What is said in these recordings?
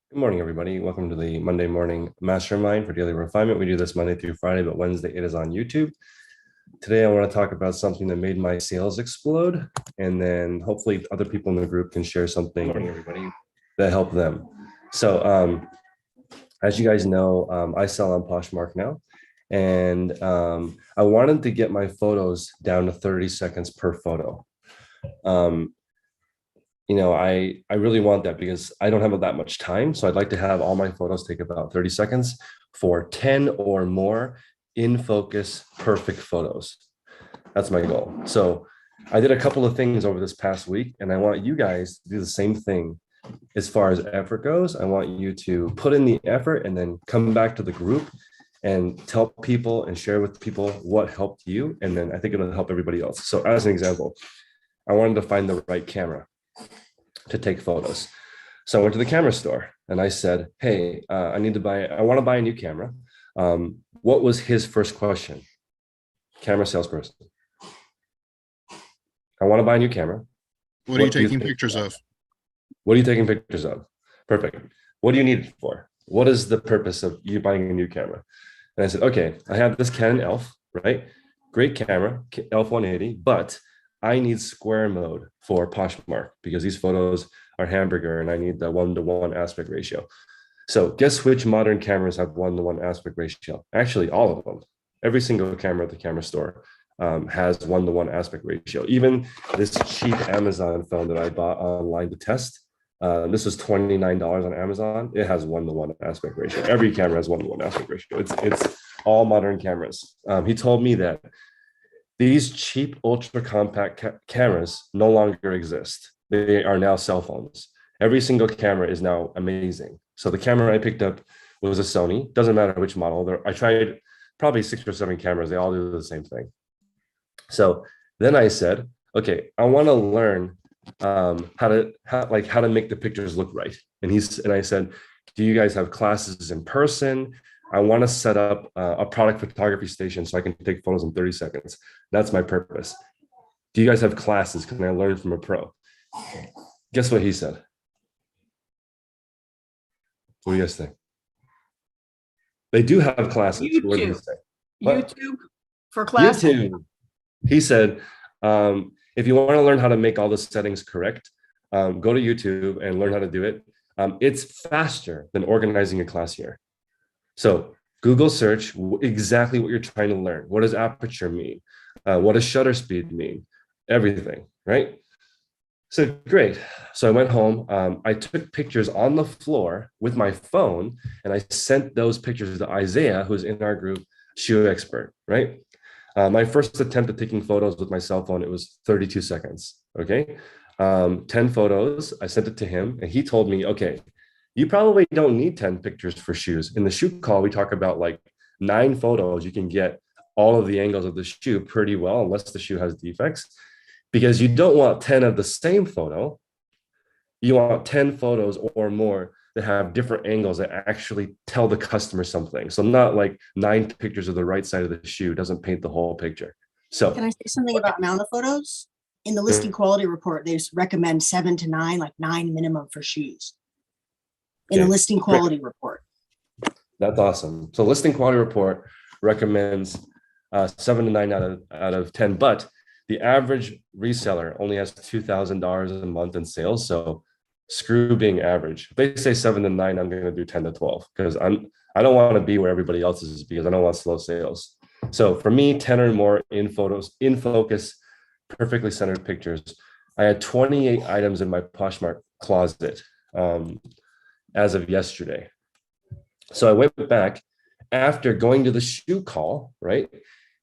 Good morning, everybody. Welcome to the Monday morning mastermind for daily refinement. We do this Monday through Friday, but Wednesday it is on YouTube. Today, I want to talk about something that made my sales explode, and then hopefully other people in the group can share something, morning, everybody, that helped them. So, as you guys know, I sell on Poshmark now, and I wanted to get my photos down to 30 seconds per photo. Um, I really want that because I don't have that much time. So I'd like to have all my photos take about 30 seconds for 10 or more in focus, perfect photos. That's my goal. So I did a couple of things over this past week, and I want you guys to do the same thing as far as effort goes. I want you to put in the effort and then come back to the group and tell people and share with people what helped you. And then I think it'll help everybody else. So as an example, I wanted to find the right camera to take photos. So I went to the camera store and I said, hey, I want to buy a new camera. What was his first question? Camera salesperson. I want to buy a new camera. What are you taking pictures of? What are you taking pictures of? Perfect. What do you need it for? What is the purpose of you buying a new camera? And I said, okay, I have this Canon ELPH, right? Great camera, ELPH 180, but I need square mode for Poshmark because these photos are hamburger and I need the 1:1 aspect ratio. So guess which modern cameras have 1:1 aspect ratio? Actually, all of them. Every single camera at the camera store has 1:1 aspect ratio. Even this cheap Amazon phone that I bought online to test, this was $29 on Amazon. It has 1:1 aspect ratio. Every camera has 1:1 aspect ratio. It's all modern cameras. He told me that these cheap ultra compact cameras no longer exist. They are now cell phones. Every single camera is now amazing. So the camera I picked up was a Sony. Doesn't matter which model. I tried probably 6 or 7 cameras. They all do the same thing. So then I said, okay, I want to learn how to make the pictures look right. And I said, do you guys have classes in person? I want to set up a product photography station so I can take photos in 30 seconds. That's my purpose. Do you guys have classes? Can I learn from a pro? Guess what he said? What do you guys think? They do have classes. What did he YouTube. say? What? YouTube for classes. YouTube. He said, if you want to learn how to make all the settings correct, go to YouTube and learn how to do it. It's faster than organizing a class here. So Google search exactly what you're trying to learn. What does aperture mean? What does shutter speed mean? Everything, right? So great. So I went home. I took pictures on the floor with my phone, and I sent those pictures to Isaiah, who's in our group, shoe expert, right? My first attempt at taking photos with my cell phone, it was 32 seconds, okay? 10 photos, I sent it to him, and he told me, okay, you probably don't need 10 pictures for shoes. In the shoe call, we talk about like 9 photos. You can get all of the angles of the shoe pretty well, unless the shoe has defects, because you don't want 10 of the same photo. You want 10 photos or more that have different angles that actually tell the customer something. So not like 9 pictures of the right side of the shoe doesn't paint the whole picture. So can I say something about Mount photos? In the listing quality report, they recommend 7 to 9, like 9 minimum for shoes. In the listing quality report. That's awesome. So listing quality report recommends 7 to 9 out of 10, but the average reseller only has $2,000 a month in sales. So screw being average. If they say 7 to 9, I'm going to do 10 to 12 because I don't want to be where everybody else is because I don't want slow sales. So for me, 10 or more in photos, in focus, perfectly centered pictures. I had 28 items in my Poshmark closet as of yesterday. So I went back after going to the shoe call, right?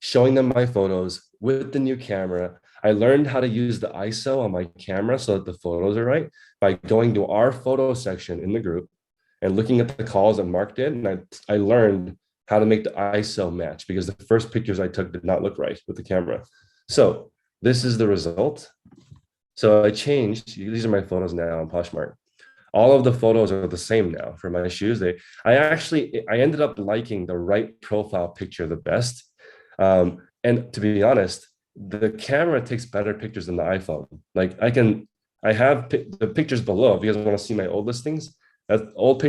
Showing them my photos with the new camera. I learned how to use the ISO on my camera so that the photos are right by going to our photo section in the group and looking at the calls that Mark did. And I learned how to make the ISO match because the first pictures I took did not look right with the camera. So this is the result. So I changed, these are my photos now on Poshmark. All of the photos are the same now for my shoes. I ended up liking the right profile picture the best. And to be honest, the camera takes better pictures than the iPhone. Like I have the pictures below. If you guys want to see my old listings, That old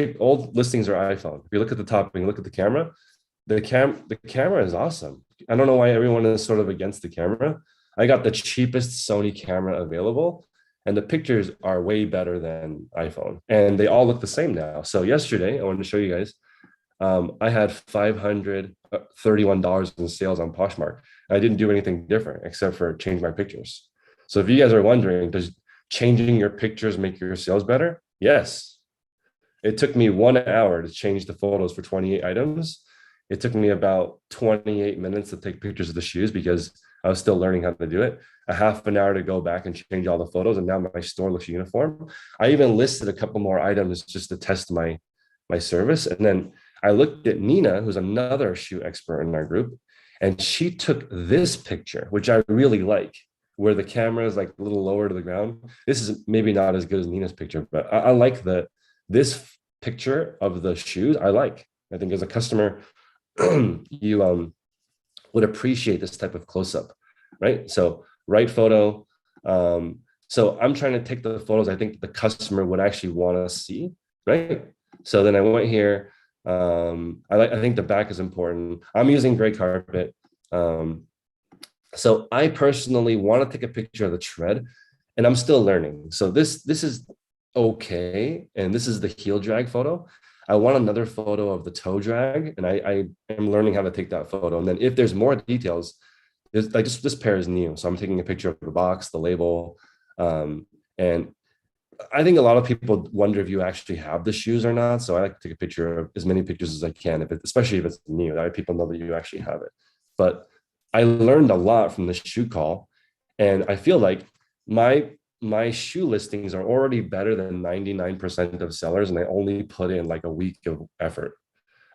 listings are iPhone. If you look at the top and you look at the camera is awesome. I don't know why everyone is sort of against the camera. I got the cheapest Sony camera available, and the pictures are way better than iPhone, and they all look the same now. So yesterday, I wanted to show you guys. I had $531 in sales on Poshmark. I didn't do anything different except for change my pictures. So if you guys are wondering, does changing your pictures make your sales better? Yes. It took me 1 hour to change the photos for 28 items. It took me about 28 minutes to take pictures of the shoes because I was still learning how to do it. A half an hour to go back and change all the photos. And now my store looks uniform. I even listed a couple more items just to test my service. And then I looked at Nina, who's another shoe expert in our group, and she took this picture, which I really like, where the camera is like a little lower to the ground. This is maybe not as good as Nina's picture, but I like this picture of the shoes. I think as a customer, you would appreciate this type of close-up, right? So right photo. So I'm trying to take the photos I think the customer would actually want to see, right? So then I went here. I think the back is important. I'm using gray carpet. So I personally want to take a picture of the tread, and I'm still learning. So this is okay, and this is the heel drag photo. I want another photo of the toe drag, and I am learning how to take that photo. And then if there's more details, there's like just this pair is new, so I'm taking a picture of the box, the label, and I think a lot of people wonder if you actually have the shoes or not. So I like to take a picture of as many pictures as I can, especially if it's new, that way people know that you actually have it. But I learned a lot from the shoe call, and I feel like my shoe listings are already better than 99% of sellers, and I only put in like a week of effort.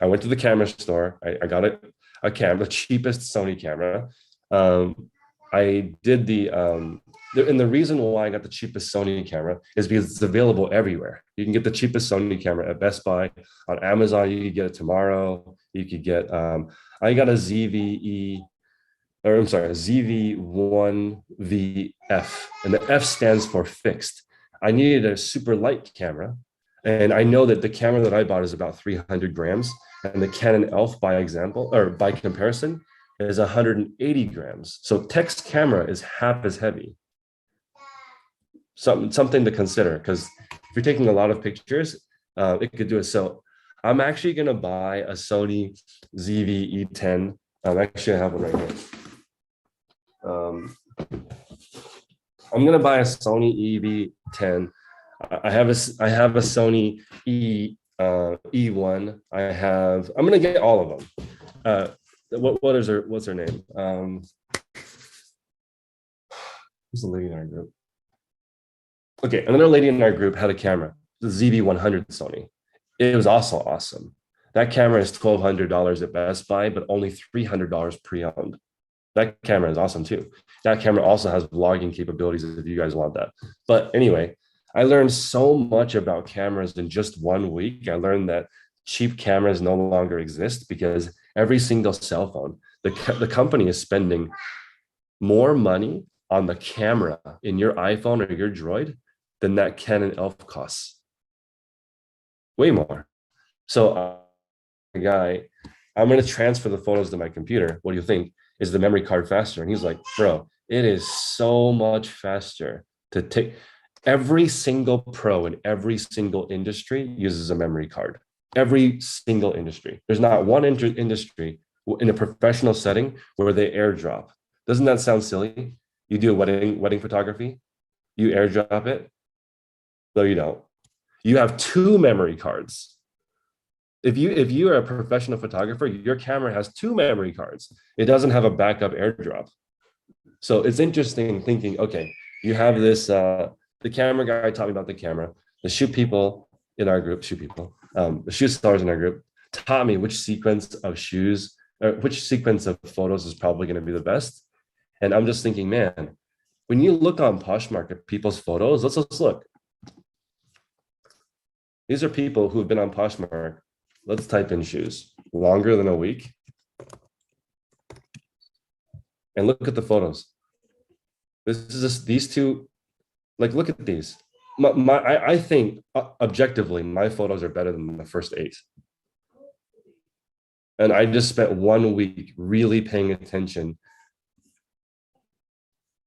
I went to the camera store. I got a camera, the cheapest Sony camera. I did and the reason why I got the cheapest Sony camera is because it's available everywhere. You can get the cheapest Sony camera at Best Buy, on Amazon. You could get it tomorrow. You could get, I got a ZV1VF, and the F stands for fixed. I needed a super light camera, and I know that the camera that I bought is about 300 grams, and the Canon ELPH by comparison is 180 grams. So Tech's camera is half as heavy. Something to consider, because if you're taking a lot of pictures, it could do it. So I'm actually going to buy a Sony ZV-E10. Actually, I have one right here. I'm going to buy a Sony EV10. I have a Sony E1. I'm going to get all of them. What's her name? Who's the lady in our group? Okay, another lady in our group had a camera, the ZV-100 Sony. It was also awesome. That camera is $1,200 at Best Buy, but only $300 pre-owned. That camera is awesome too. That camera also has vlogging capabilities if you guys want that. But anyway, I learned so much about cameras in just 1 week. I learned that cheap cameras no longer exist because every single cell phone, the company is spending more money on the camera in your iPhone or your Droid than that Canon ELPH costs. Way more. So guy, I'm going to transfer the photos to my computer. What do you think? Is the memory card faster? And he's like, bro, it is so much faster to take. Every single pro in every single industry uses a memory card. Every single industry. There's not one industry in a professional setting where they airdrop. Doesn't that sound silly? You do a wedding photography, you airdrop it. No, you don't. You have 2 memory cards. If you are a professional photographer, your camera has 2 memory cards. It doesn't have a backup airdrop. So it's interesting thinking, okay, you have this, the camera guy taught me about the camera. The shoe people in our group, the shoe sellers in our group taught me which sequence of shoes, or which sequence of photos is probably going to be the best. And I'm just thinking, man, when you look on Poshmark at people's photos, let's look. These are people who've been on Poshmark. Let's type in shoes, longer than a week. And look at the photos. This is just these two, like, look at these. I think objectively, my photos are better than the first 8. And I just spent 1 week really paying attention.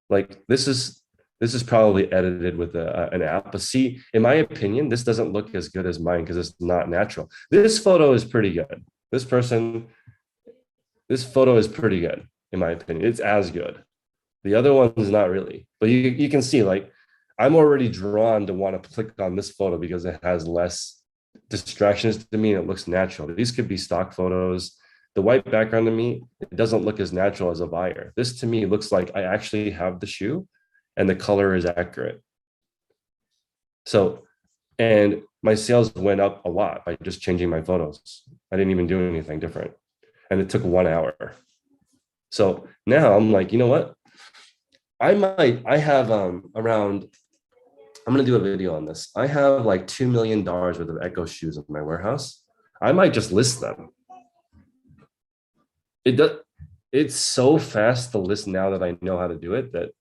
Like this is probably edited with an app, but see, in my opinion, this doesn't look as good as mine because it's not natural. This photo is pretty good. This photo is pretty good, in my opinion. It's as good. The other one is not really, but you can see, like, I'm already drawn to want to click on this photo because it has less distractions to me and it looks natural. These could be stock photos. The white background to me, it doesn't look as natural as a buyer. This to me looks like I actually have the shoe and the color is accurate. So, and my sales went up a lot by just changing my photos. I didn't even do anything different. And it took 1 hour. So now I'm like, you know what? I have around, I'm going to do a video on this. I have like $2 million worth of Echo shoes in my warehouse. I might just list them. It's so fast to list now that I know how to do it that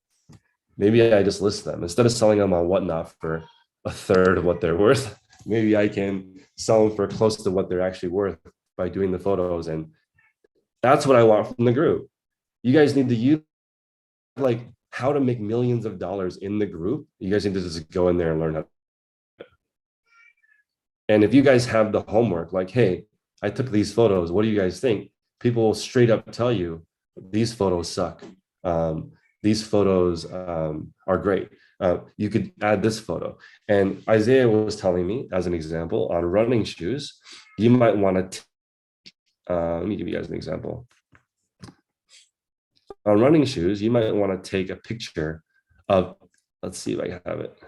maybe I just list them instead of selling them on Whatnot for a third of what they're worth. Maybe I can sell them for close to what they're actually worth by doing the photos. And that's what I want from the group. You guys need to use like how to make millions of dollars in the group. You guys need to just go in there and learn how. And if you guys have the homework, like, hey, I took these photos, what do you guys think? People will straight up tell you these photos suck. These photos are great. You could add this photo. And Isaiah was telling me, as an example, on running shoes, you might want to, let me give you guys an example. On running shoes, you might want to take a picture of, let's see if I have it.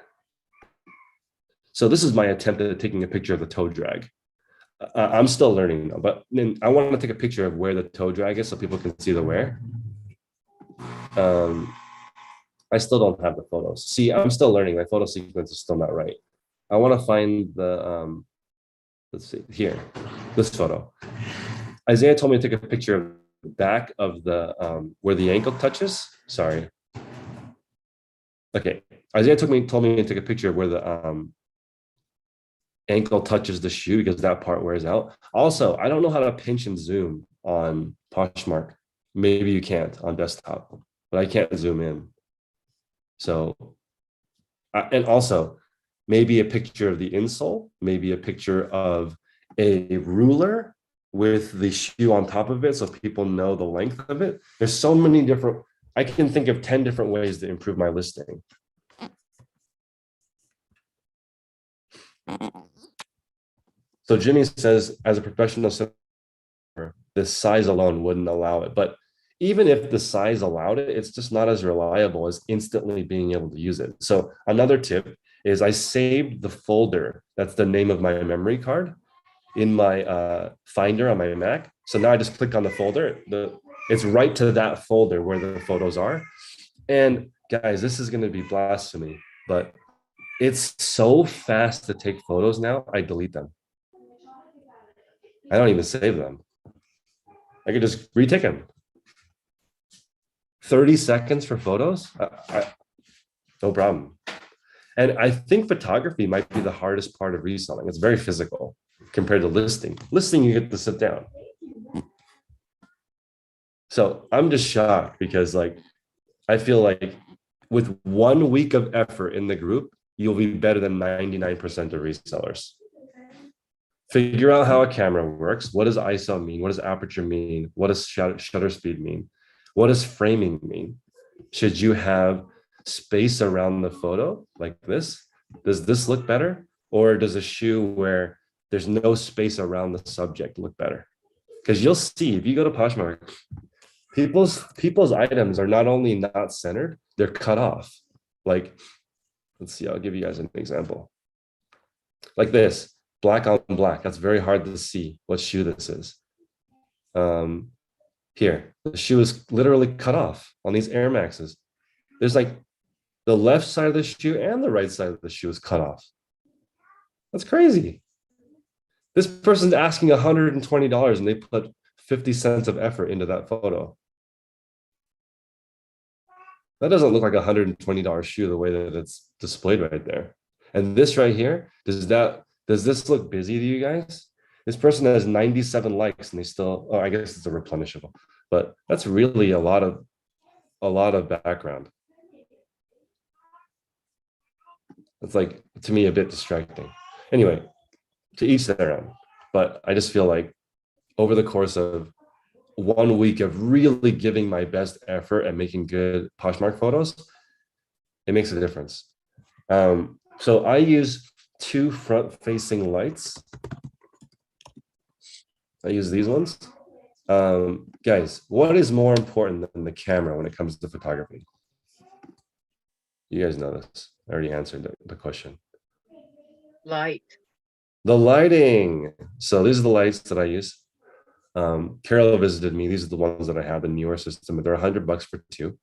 So this is my attempt at taking a picture of the toe drag. I'm still learning though, but then I want to take a picture of where the toe drag is so people can see the wear. I still don't have the photos. See, I'm still learning. My photo sequence is still not right. I want to find the, let's see, here, this photo. Isaiah told me to take a picture of the back of the, where the ankle touches. Sorry. Okay, Isaiah told me to take a picture of where the ankle touches the shoe because that part wears out. Also, I don't know how to pinch and zoom on Poshmark. Maybe you can't on desktop, but I can't zoom in. So, and also maybe a picture of the insole, maybe a picture of a ruler with the shoe on top of it so people know the length of it. There's so many different, I can think of 10 different ways to improve my listing. So Jimmy says, as a professional, the size alone wouldn't allow it. But even if the size allowed it, it's just not as reliable as instantly being able to use it. So another tip is I saved the folder. That's the name of my memory card in my Finder on my Mac. So now I just click on the folder. It's right to that folder where the photos are. And guys, this is going to be blasphemy, but it's so fast to take photos now. I delete them. I don't even save them. I could just retake them. 30 seconds for photos? No problem. And I think photography might be the hardest part of reselling. It's very physical compared to listing. Listing, you get to sit down. So I'm just shocked because like, I feel like with 1 week of effort in the group, you'll be better than 99% of resellers. Figure out how a camera works. What does ISO mean? What does aperture mean? What does shutter speed mean? What does framing mean? Should you have space around the photo like this? Does this look better? Or does a shoe where there's no space around the subject look better? Because you'll see, if you go to Poshmark, people's items are not only not centered, they're cut off. Like, let's see, I'll give you guys an example. Like this. Black on black. That's very hard to see what shoe this is. Here, the shoe is literally cut off on these Air Maxes. There's like the left side of the shoe and the right side of the shoe is cut off. That's crazy. This person's asking $120 and they put 50 cents of effort into that photo. That doesn't look like a $120 shoe the way that it's displayed right there. And this right here, does this look busy to you guys? This person has 97 likes and they still, oh, I guess it's a replenishable, but that's really a lot of background. It's like, to me, a bit distracting. Anyway, to each their own. But I just feel like over the course of 1 week of really giving my best effort and making good Poshmark photos, it makes a difference. So I use 2 front-facing lights. I use these ones. Guys, what is more important than the camera when it comes to photography? You guys know this. I already answered the question. Light. The lighting. So these are the lights that I use. Carol visited me. These are the ones that I have, the newer system. They're $100 for 2.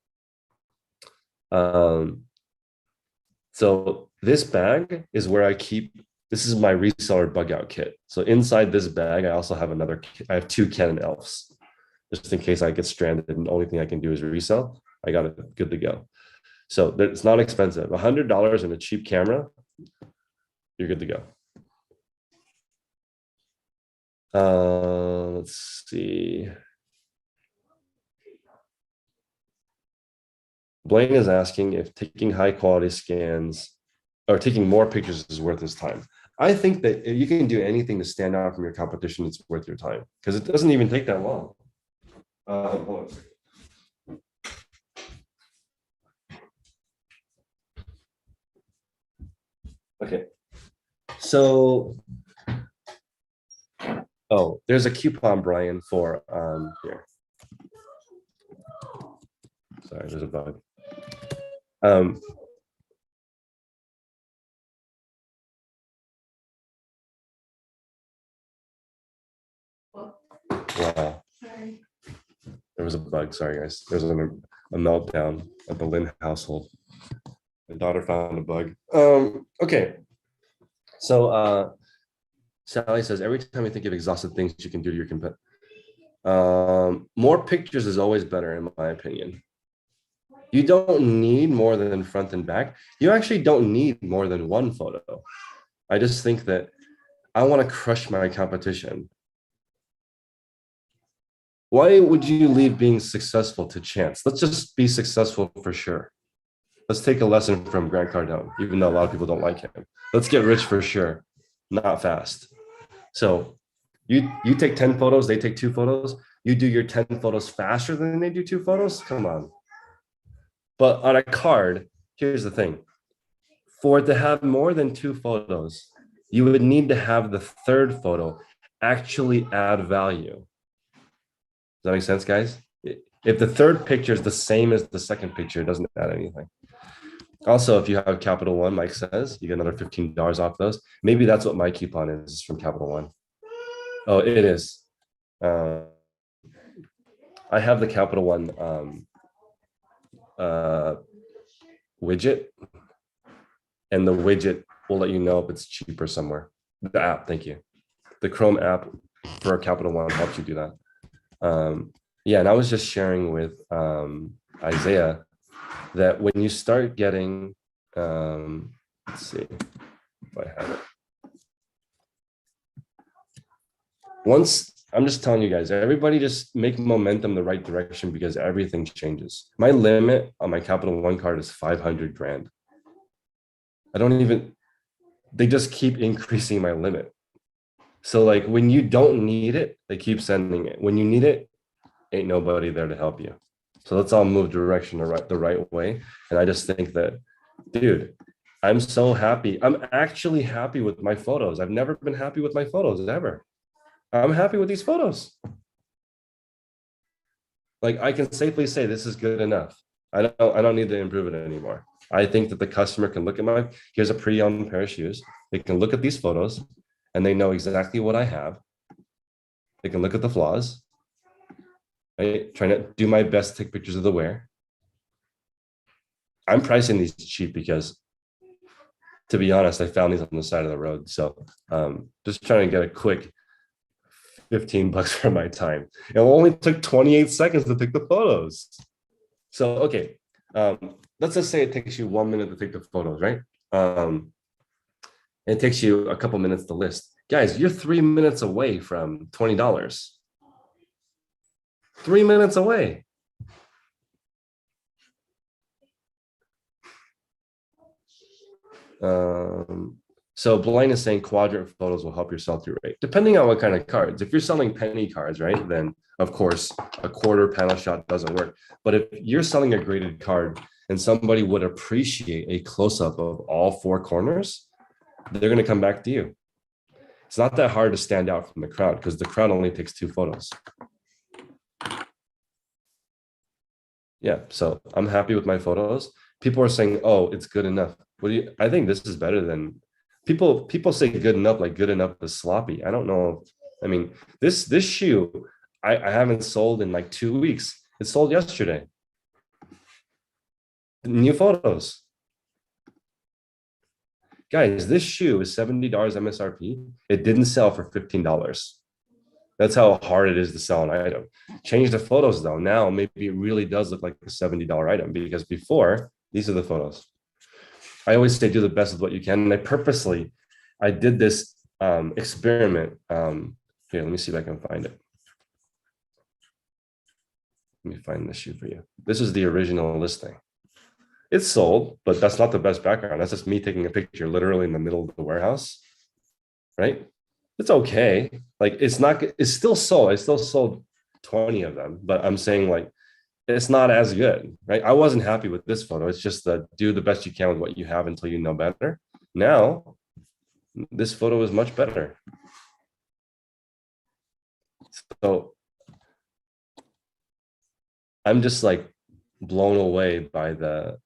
So this bag is where I keep, this is my reseller bug out kit. So inside this bag, I also have I have 2 Canon ELPHs, just in case I get stranded and the only thing I can do is resell. I got it good to go. So it's not expensive. $100 in a cheap camera, you're good to go. Let's see. Blaine is asking if taking high quality scans or taking more pictures is worth his time. I think that if you can do anything to stand out from your competition, it's worth your time because it doesn't even take that long. Hold on a second. Okay, so, oh, there's a coupon, Brian, for here. Sorry, there's a bug. Wow. There was a bug. Sorry, guys. There's a meltdown at the Lynn household. My daughter found a bug. Okay. So Sally says, every time you think of exhaustive things you can do to your competitor, more pictures is always better, in my opinion. You don't need more than front and back. You actually don't need more than 1 photo. I just think that I want to crush my competition. Why would you leave being successful to chance? Let's just be successful for sure. Let's take a lesson from Grant Cardone, even though a lot of people don't like him. Let's get rich for sure, not fast. So you take 10 photos, they take 2 photos. You do your 10 photos faster than they do 2 photos? Come on. But on a card, here's the thing. For it to have more than 2 photos, you would need to have the 3rd photo actually add value. Does that make sense, guys? If the 3rd picture is the same as the 2nd picture, it doesn't add anything. Also, if you have Capital One, Mike says, you get another $15 off those. Maybe that's what my coupon is from Capital One. Oh, it is. I have the Capital One widget, and the widget will let you know if it's cheaper somewhere. The app, thank you. The Chrome app for Capital One helps you do that. Yeah, and I was just sharing with Isaiah that when you start getting, let's see if I have it. Once, I'm just telling you guys, everybody just make momentum the right direction because everything changes. My limit on my Capital One card is 500 grand. I don't even, they just keep increasing my limit. So like when you don't need it, they keep sending it. When you need it, ain't nobody there to help you. So let's all move direction the right way. And I just think that, dude, I'm so happy. I'm actually happy with my photos. I've never been happy with my photos ever. I'm happy with these photos. Like I can safely say this is good enough. I don't need to improve it anymore. I think that the customer can look at here's a pretty on pair of shoes. They can look at these photos and they know exactly what I have. They can look at the flaws. Right? Trying to do my best to take pictures of the wear. I'm pricing these cheap because, to be honest, I found these on the side of the road. So just trying to get a quick $15 for my time. It only took 28 seconds to take the photos. So, okay, let's just say it takes you 1 minute to take the photos, right? And it takes you a couple minutes to list. Guys, you're 3 minutes away from $20. 3 minutes away. So Blaine is saying quadrant photos will help your sell-through rate, depending on what kind of cards. If you're selling penny cards, right, then of course a quarter panel shot doesn't work. But if you're selling a graded card and somebody would appreciate a close-up of all four corners, they're going to come back to you. It's not that hard to stand out from the crowd because the crowd only takes 2 photos. Yeah, so I'm happy with my photos. People are saying, "Oh, it's good enough." What do you? I think this is better than people. People say good enough, like good enough is sloppy. I don't know. I mean, this shoe, I haven't sold in like 2 weeks. It sold yesterday. New photos. Guys, this shoe is $70 MSRP. It didn't sell for $15. That's how hard it is to sell an item. Change the photos though. Now maybe it really does look like a $70 item because before, these are the photos. I always say do the best with what you can. And I did this experiment. Here, let me see if I can find it. Let me find the shoe for you. This is the original listing. It's sold, but that's not the best background. That's just me taking a picture literally in the middle of the warehouse, right? It's okay. Like it's still sold. I still sold 20 of them, but I'm saying like, it's not as good, right? I wasn't happy with this photo. It's just that do the best you can with what you have until you know better. Now, this photo is much better. So I'm just like blown away by the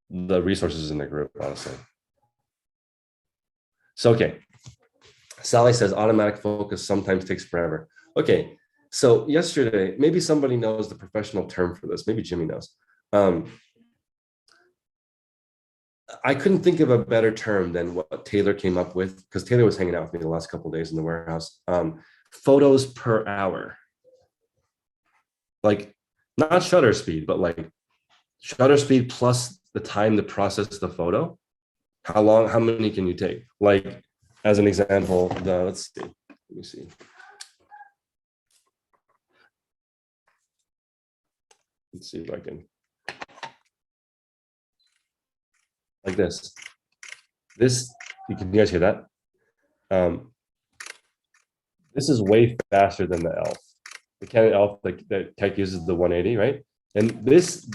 resources in the group, honestly. So, okay. Sally says automatic focus sometimes takes forever. Okay. So yesterday, maybe somebody knows the professional term for this. Maybe Jimmy knows. I couldn't think of a better term than what Taylor came up with because Taylor was hanging out with me the last couple of days in the warehouse. Photos per hour. Like not shutter speed, but like shutter speed plus the time to process the photo. How many can you take? Like as an example, let's see. Let me see. Let's see if I can. Like this. You guys hear that? This is way faster than the ELPH. The Canon ELPH that Tech uses the 180, right? And this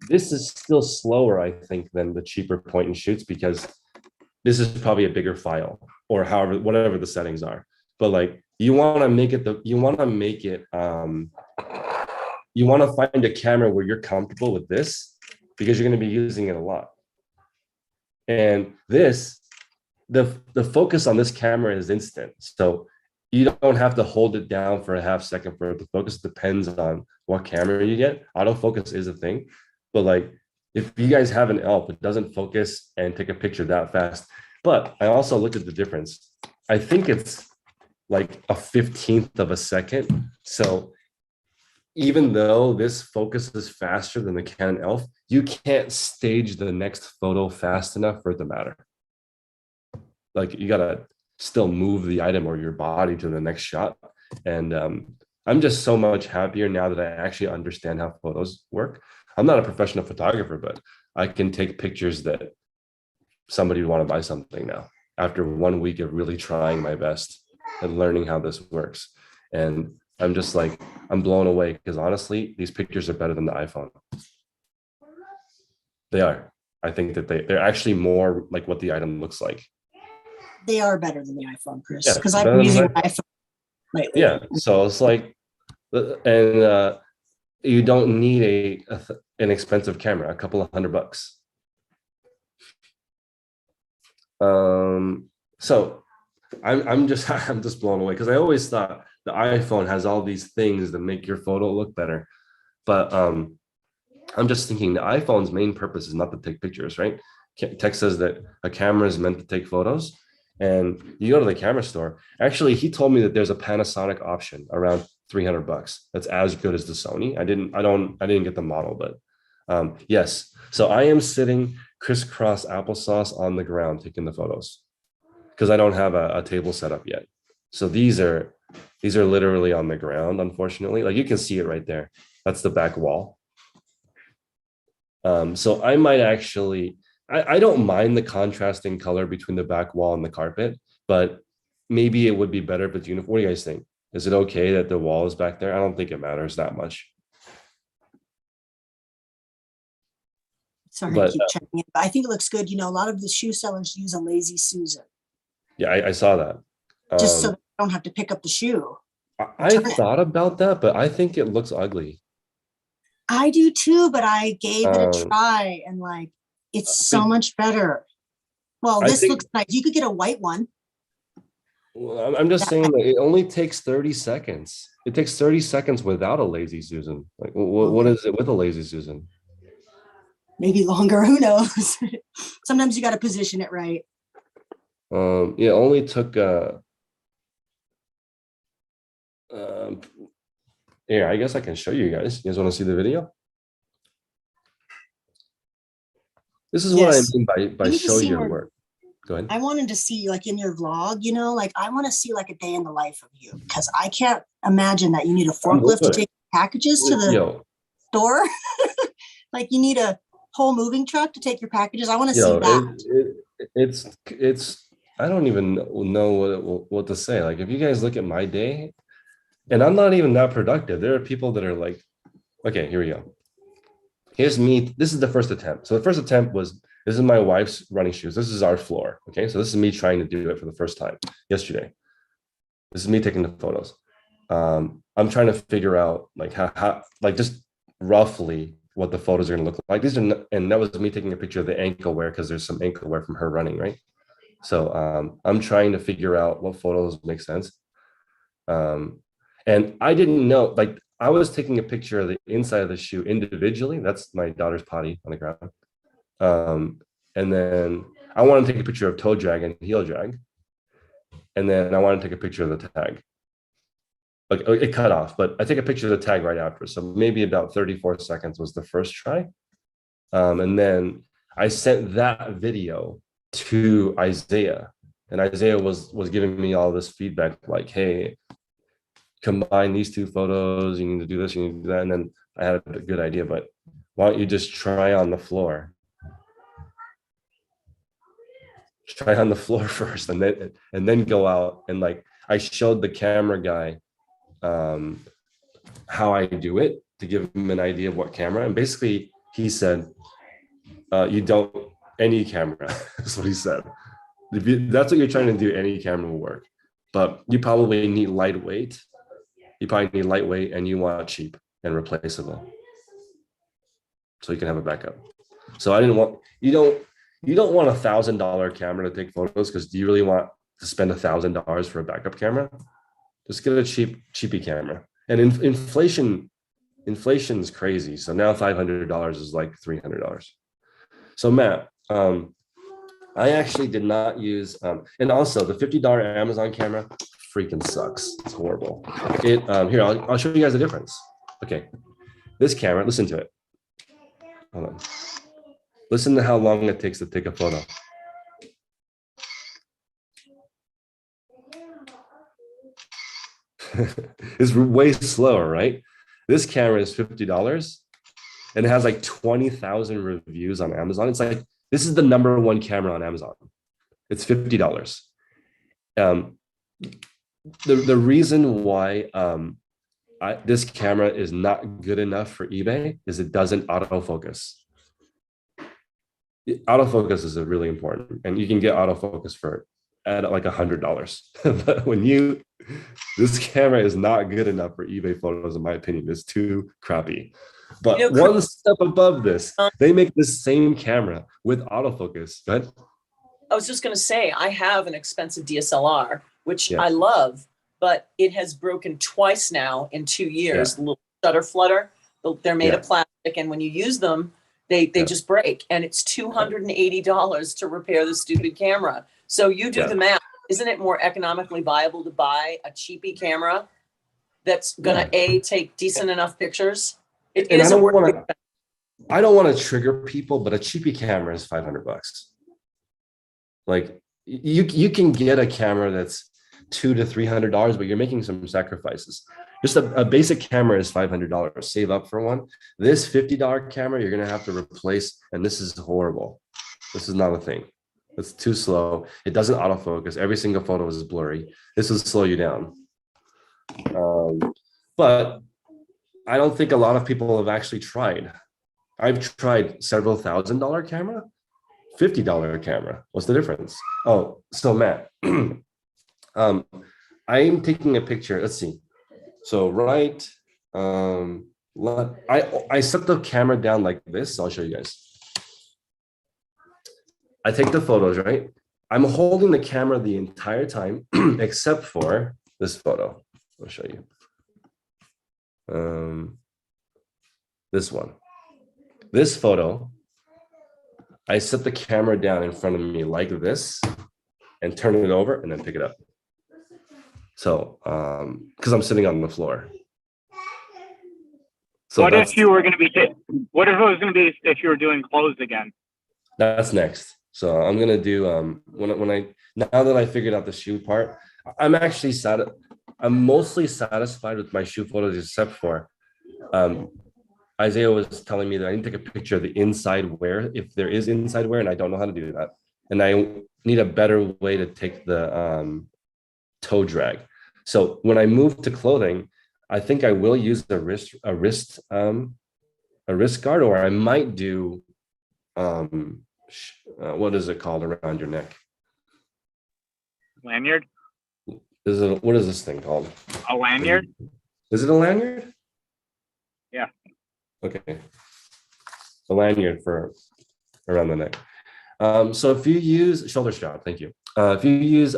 is still slower, I think, than the cheaper point and shoots because this is probably a bigger file or whatever the settings are. But like you want to make it you want to find a camera where you're comfortable with this because you're going to be using it a lot. And the focus on this camera is instant. So you don't have to hold it down for a half second for it to focus. It depends on what camera you get. Autofocus is a thing, but like if you guys have an ELPH, it doesn't focus and take a picture that fast. But I also looked at the difference. I think it's like a 15th of a second. So even though this focuses faster than the Canon ELPH, you can't stage the next photo fast enough for it to matter. Like you gotta still move the item or your body to the next shot. And I'm just so much happier now that I actually understand how photos work. I'm not a professional photographer, but I can take pictures that somebody would want to buy something now after 1 week of really trying my best and learning how this works. And I'm just like, I'm blown away because honestly, these pictures are better than the iPhone. They are. I think that they're actually more like what the item looks like. They are better than the iPhone, Chris, Yeah, because I've been using my iPhone lately. Yeah, so it's like, and you don't need an expensive camera, a couple of $100. So I'm just blown away because I always thought the iPhone has all these things that make your photo look better, but I'm just thinking the iPhone's main purpose is not to take pictures, right? Tech says that a camera is meant to take photos, and you go to the camera store. Actually, he told me that there's a Panasonic option around $300 that's as good as the Sony. I didn't get the model, but Yes. So I am sitting crisscross applesauce on the ground taking the photos because I don't have a table set up yet. So these are literally on the ground, unfortunately. Like you can see it right there. That's the back wall. So I might actually, I don't mind the contrasting color between the back wall and the carpet, but maybe it would be better if it's uniform. What do you guys think? Is it okay that the wall is back there? I don't think it matters that much. Sorry to But keep checking it, but I think it looks good. You know, a lot of the shoe sellers use a lazy Susan, yeah, I saw that. just so they don't have to pick up the shoe. I thought about that, but I think it looks ugly. I do too, but I gave it a Um, try and like, it's I so think- much better. Well, I this think- looks nice. You could get a white one. Well, I'm just saying that it only takes 30 seconds. It takes 30 seconds without a lazy Susan. Like, what is it with a lazy Susan? Maybe longer, who knows? Sometimes you got to position it right. It only took here, I guess I can show you guys. You guys want to see the video? This is what I Yes. mean by You need to show see your more- work. Go ahead. I wanted to see like in your vlog, you know, like I want to see like a day in the life of you because I can't imagine that you need a forklift to good. take packages to the Yo, store. Like you need a whole moving truck to take your packages. I want to see yo, that. it's I don't even know what to say. Like if you guys look at my day, and I'm not even that productive. There are people that are like, okay, here we go. Here's me. This is the first attempt. So the first attempt was, this is my wife's running shoes. This is our floor. Okay. So this is me trying to do it for the first time yesterday. This is me taking the photos. I'm trying to figure out like how like just roughly what the photos are going to look like. These are, and that was me taking a picture of the ankle wear because there's some ankle wear from her running, right? So I'm trying to figure out what photos make sense. And I didn't know, like I was taking a picture of the inside of the shoe individually. That's my daughter's potty on the ground. And then I want to take a picture of toe drag and heel drag. And then I want to take a picture of the tag. Like it cut off, but I take a picture of the tag right after. So maybe about 34 seconds was the first try. And then I sent that video to Isaiah, and Isaiah was giving me all this feedback like, hey, combine these two photos, you need to do this, you need to do that. And then I had a good idea, but why don't you just try on the floor? Try on the floor first and then go out. And like I showed the camera guy how I do it to give him an idea of what camera. And basically he said, you don't, any camera, that's what he said. If that's what you're trying to do, any camera will work. But you probably need lightweight. You probably need lightweight and you want cheap and replaceable. So you can have a backup. So I didn't want, you don't want $1,000 camera to take photos because do you really want to spend $1,000 for a backup camera? Just get a cheapy camera. And inflation's crazy. So now $500 is like $300. So Matt, I actually did not use, and also the $50 Amazon camera freaking sucks. It's horrible. Here, I'll show you guys the difference. Okay, this camera, listen to it. Hold on. Listen to how long it takes to take a photo. It's way slower, right? This camera is $50 and it has like 20,000 reviews on Amazon. It's like, this is the #1 camera on Amazon. It's $50. The reason why this camera is not good enough for eBay is it doesn't autofocus. Autofocus is really important, and you can get autofocus for at like $100. But this camera is not good enough for eBay photos, in my opinion. It's too crappy. But You know, one step above this, they make the same camera with autofocus. Go ahead. I was just going to say, I have an expensive DSLR, which Yeah. I love, but it has broken twice now in 2 years. Yeah. Little shutter flutter. They're made Yeah. of plastic, and when you use them, they just break. And it's $280 to repair the stupid camera. So you do Yeah. the math. Isn't it more economically viable to buy a cheapy camera that's going to take decent enough pictures? It And I isn't don't worth want it. to. I don't want to trigger people, but a cheapy camera is $500. Like you can get a camera that's $200 to $300, but you're making some sacrifices. Just a basic camera is $500. Save up for one. This $50 camera you're gonna have to replace, and this is horrible. This is not a thing. It's too slow. It doesn't autofocus. Every single photo is blurry. This will slow you down. But I don't think a lot of people have actually tried. I've tried several $1,000 camera, $50 camera. What's the difference? Oh, so Matt, I'm taking a picture. Let's see. So I set the camera down like this. So I'll show you guys. I take the photos, right? I'm holding the camera the entire time, except for this photo. I'll show you. This one. This photo, I set the camera down in front of me like this and turn it over and then pick it up. So, because I'm sitting on the floor. So what if you were going to be, what if it was going to be if you were doing clothes again? That's next. So I'm gonna do now that I figured out the shoe part, I'm actually I'm mostly satisfied with my shoe photos, except for Isaiah was telling me that I need to take a picture of the inside wear if there is inside wear, and I don't know how to do that. And I need a better way to take the toe drag. So when I move to clothing, I think I will use a wrist guard, or I might do what is it called around your neck? Lanyard? What is this thing called? A lanyard? Is it a lanyard? Yeah. Okay. A lanyard for around the neck. So if you use shoulder strap, thank you. If you use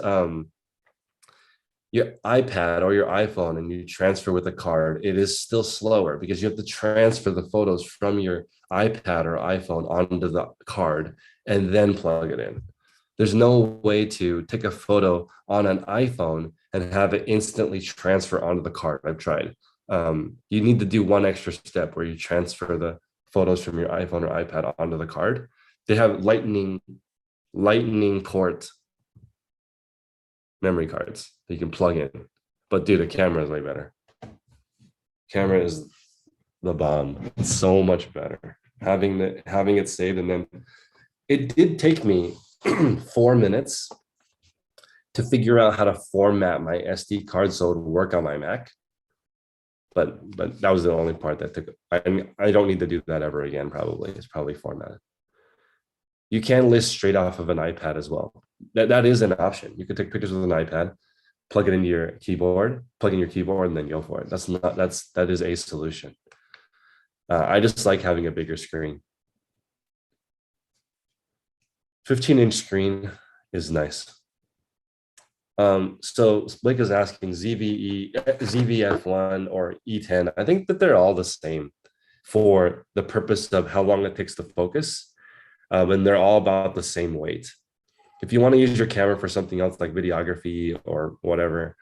your iPad or your iPhone and you transfer with a card, it is still slower because you have to transfer the photos from your iPad or iPhone onto the card and then plug it in. There's no way to take a photo on an iPhone and have it instantly transfer onto the card. I've tried. You need to do one extra step where you transfer the photos from your iPhone or iPad onto the card. They have lightning port memory cards that you can plug in. But dude, the camera is way better. Camera is the bomb. It's so much better. Having it saved, and then it did take me 4 minutes to figure out how to format my SD card so it would work on my Mac. But that was the only part that took. I don't need to do that ever again. Probably it's probably formatted. You can list straight off of an iPad as well. That is an option. You can take pictures with an iPad, plug it into your keyboard, plug in your keyboard, and then go for it. That is a solution. I just like having a bigger screen. 15-inch screen is nice. So Blake is asking ZVF1 or E10. I think that they're all the same for the purpose of how long it takes to focus. And they're all about the same weight. If you want to use your camera for something else like videography or whatever,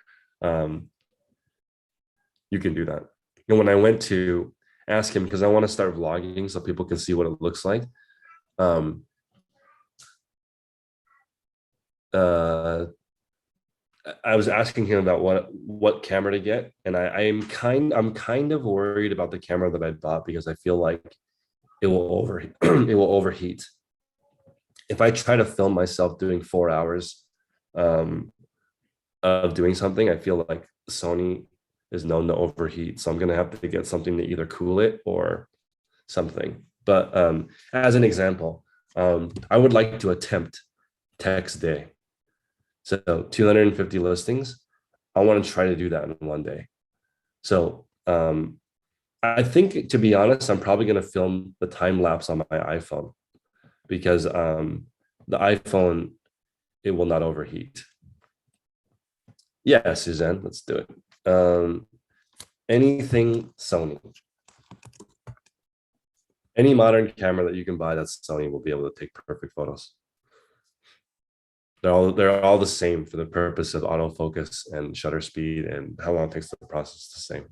you can do that. And when I went to ask him, because I want to start vlogging so people can see what it looks like, I was asking him about what camera to get, and I'm kind of worried about the camera that I bought because I feel like it will overheat. If I try to film myself doing 4 hours of doing something, I feel like Sony is known to overheat. So I'm going to have to get something to either cool it or something. But as an example, I would like to attempt text day. So 250 listings. I want to try to do that in one day. So I think, to be honest, I'm probably going to film the time lapse on my iPhone, because the iPhone, it will not overheat. Yeah, Suzanne, let's do it. Anything Sony. Any modern camera that you can buy that's Sony will be able to take perfect photos. They're all the same for the purpose of autofocus and shutter speed, and how long it takes to process the same.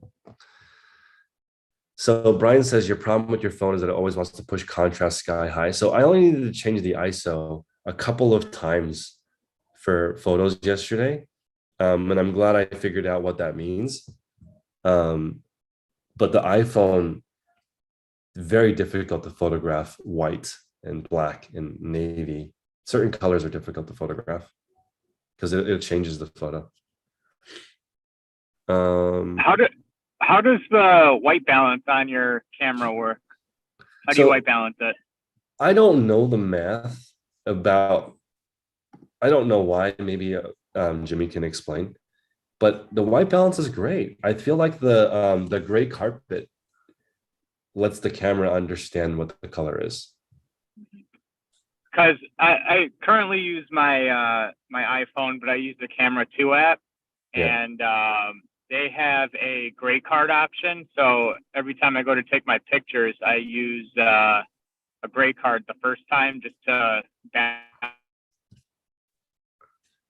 So Brian says your problem with your phone is that it always wants to push contrast sky high. So I only needed to change the ISO a couple of times for photos yesterday. And I'm glad I figured out what that means. But the iPhone, very difficult to photograph white and black and navy. Certain colors are difficult to photograph because it changes the photo. How does the white balance on your camera work? How do you So- white balance it? I don't know the math about, I don't know why, maybe Jimmy can explain, but the white balance is great. I feel like the gray carpet lets the camera understand what the color is. Because I currently use my my iPhone, but I use the Camera 2 app, Yeah. and they have a gray card option. So every time I go to take my pictures, I use a gray card the first time just to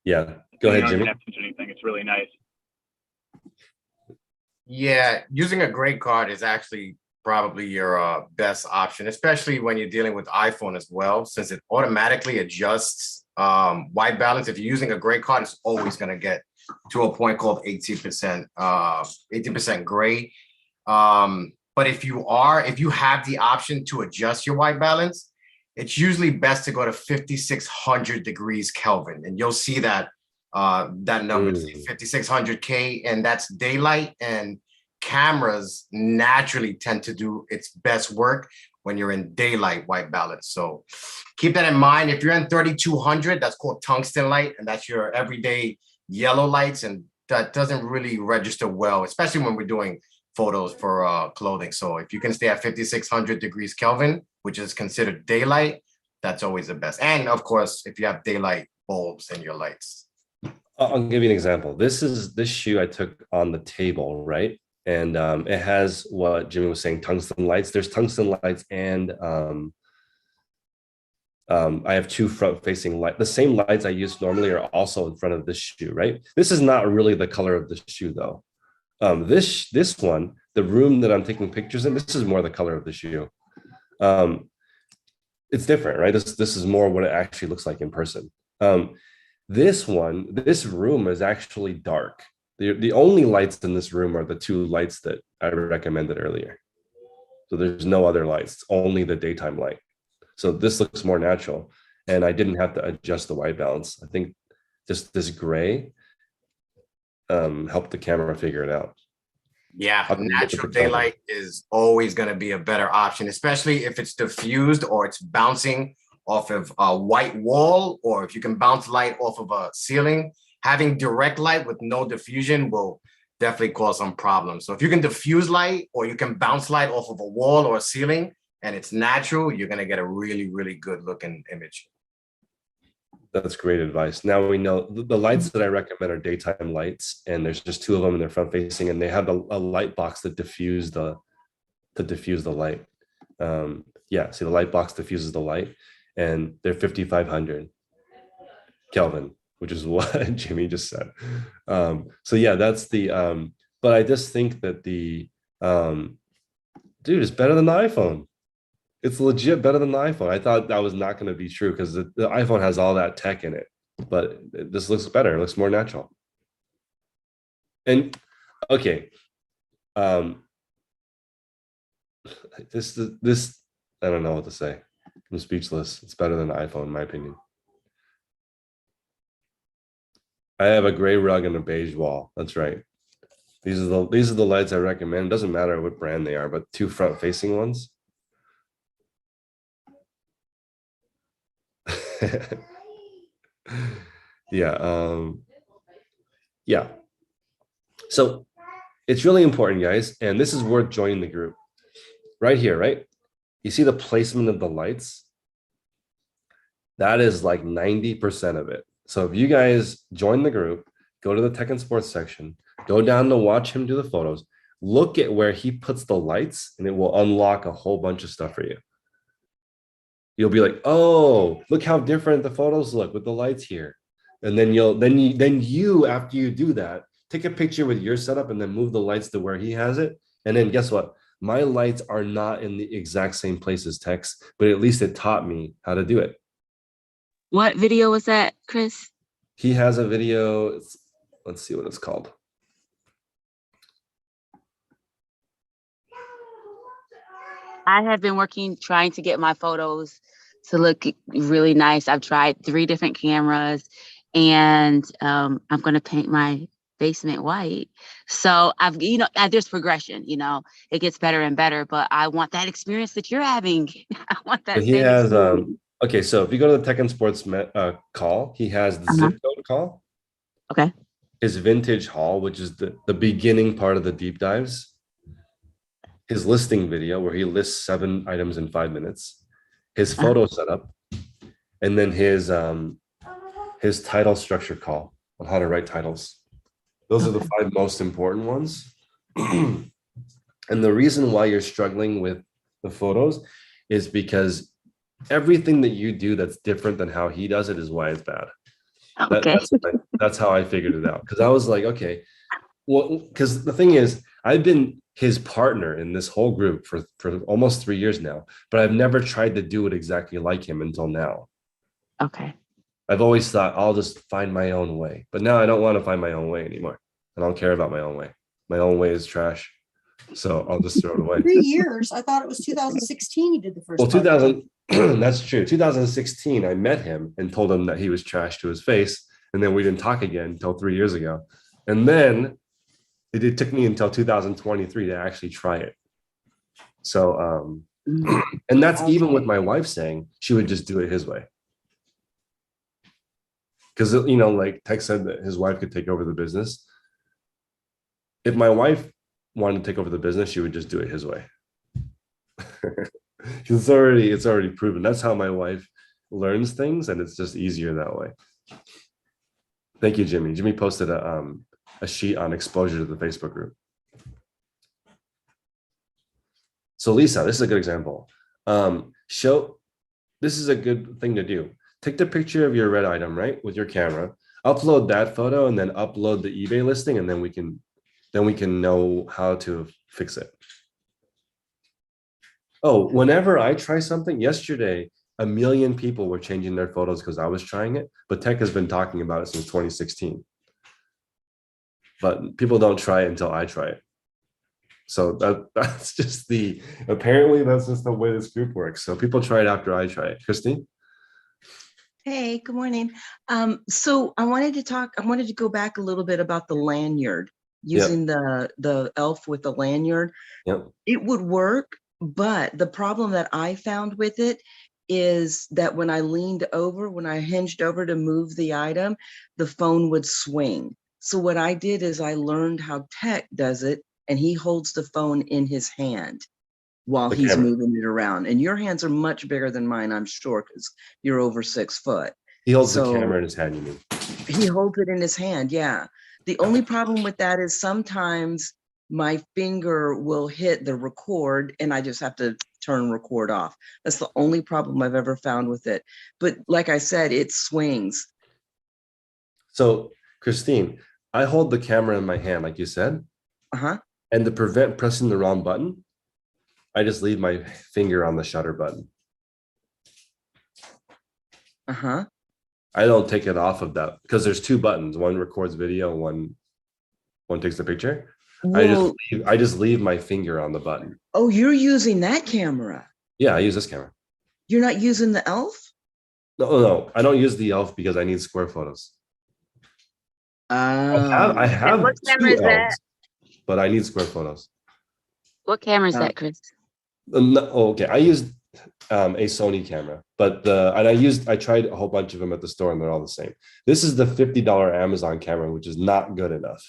Yeah, go ahead, Jimmy. anything. It's really nice. Yeah, using a gray card is actually probably your best option, especially when you're dealing with iPhone as well, since it automatically adjusts white balance. If you're using a gray card, it's always going to get to a point called 18% gray. But if you have the option to adjust your white balance, it's usually best to go to 5,600 degrees Kelvin, and you'll see that that number, 5,600 K, and that's daylight. And cameras naturally tend to do its best work when you're in daylight white balance. So keep that in mind. If you're in 3,200, that's called tungsten light, and that's your everyday yellow lights, and that doesn't really register well, especially when we're doing photos for clothing. So if you can stay at 5,600 degrees Kelvin, which is considered daylight, that's always the best. And of course, if you have daylight bulbs in your lights. I'll give you an example. This shoe I took on the table, right? And it has what Jimmy was saying, tungsten lights. There's tungsten lights, and I have two front-facing lights. The same lights I use normally are also in front of this shoe, right? This is not really the color of the shoe, though. This one, the room that I'm taking pictures in, this is more the color of the shoe. It's different, right? This is more what it actually looks like in person. This room is actually dark. The only lights in this room are the two lights that I recommended earlier. So there's no other lights, it's only the daytime light. So this looks more natural, and I didn't have to adjust the white balance. I think just this gray helped the camera figure it out. Yeah, natural daylight is always going to be a better option, especially if it's diffused or it's bouncing off of a white wall, or if you can bounce light off of a ceiling. Having direct light with no diffusion will definitely cause some problems. So if you can diffuse light, or you can bounce light off of a wall or a ceiling, and it's natural, you're going to get a really, really good looking image. That's great advice. Now we know the lights that I recommend are daytime lights, and there's just two of them, and they're front facing, and they have a light box that diffuse the light. Yeah, see, the light box diffuses the light, and they're 5,500 Kelvin, which is what Jimmy just said. So yeah, that's the but I just think that the dude, it's better than the iPhone. It's legit better than the iPhone. I thought that was not going to be true because the iPhone has all that tech in it, but this looks better. It looks more natural. And okay, this I don't know what to say. I'm speechless. It's better than the iPhone, in my opinion. I have a gray rug and a beige wall. That's right. These are the lights I recommend. It doesn't matter what brand they are, but two front-facing ones. Yeah. Yeah. So it's really important, guys, and this is worth joining the group. Right here, right? You see the placement of the lights? That is like 90% of it. So if you guys join the group, go to the tech and sports section, go down to watch him do the photos, look at where he puts the lights, and it will unlock a whole bunch of stuff for you. You'll be like, oh, look how different the photos look with the lights here. And then you after you do that, take a picture with your setup and then move the lights to where he has it. And then guess what? My lights are not in the exact same place as Tech's, but at least it taught me how to do it. What video was that, Chris? He has a video. Let's see what it's called. I have been trying to get my photos to look really nice. I've tried 3 different cameras, and I'm going to paint my basement white. So there's progression, it gets better and better, but I want that experience that you're having. I want that. But he same has, experience. okay, so if you go to the Tech and Sports call, he has the zip code call. Okay. His vintage haul, which is the beginning part of the deep dives. His listing video where he lists 7 items in 5 minutes. His photo setup, and then his title structure call on how to write titles. Those are the 5 most important ones. And the reason why you're struggling with the photos is because everything that you do that's different than how he does it is why it's bad. Okay. That's how I figured it out. Because I was like, okay, well, because the thing is, I've been his partner in this whole group for almost 3 years now, but I've never tried to do it exactly like him until now. Okay. I've always thought I'll just find my own way, but now I don't want to find my own way anymore. I don't care about my own way. My own way is trash. So I'll just throw it away. 3 years. I thought it was 2016 you did the first. Well, part. 2000, that's true. 2016, I met him and told him that he was trash to his face. And then we didn't talk again until 3 years ago. And then it took me until 2023 to actually try it. So, and that's even with my wife saying she would just do it his way. Because, like Tech said that his wife could take over the business. If my wife wanted to take over the business, she would just do it his way. It's already proven. That's how my wife learns things, and it's just easier that way. Thank you, Jimmy. Jimmy posted a sheet on exposure to the Facebook group. So Lisa, this is a good example. This is a good thing to do. Take the picture of your red item, right, with your camera, upload that photo, and then upload the eBay listing, and then we can know how to fix it. Oh, whenever I try something, yesterday, 1 million people were changing their photos because I was trying it, but Tech has been talking about it since 2016. But people don't try it until I try it. So that's just apparently that's just the way this group works. So people try it after I try it. Christine? Hey, good morning. So I wanted to go back a little bit about the lanyard, using the elf with the lanyard. Yep. It would work, but the problem that I found with it is that when I hinged over to move the item, the phone would swing. So what I did is I learned how Tech does it, and he holds the phone in his hand while he's moving it around. And your hands are much bigger than mine, I'm sure, because you're over 6 foot. He holds the camera in his hand, you mean? He holds it in his hand, yeah. The only problem with that is sometimes my finger will hit the record and I just have to turn record off. That's the only problem I've ever found with it. But like I said, it swings. So, Christine, I hold the camera in my hand, like you said. Uh-huh. And to prevent pressing the wrong button, I just leave my finger on the shutter button. Uh-huh. I don't take it off of that because there's 2 buttons. One records video, one takes the picture. Well, I just leave my finger on the button. oh, you're using that camera. Yeah, I use this camera. You're not using the elf? No, I don't use the elf because I need square photos. I have And what camera 2 is that? elves, but I need square photos. What camera is that, Chris? Okay, I used a Sony camera, but I tried a whole bunch of them at the store and they're all the same. This is the $50 Amazon camera, which is not good enough.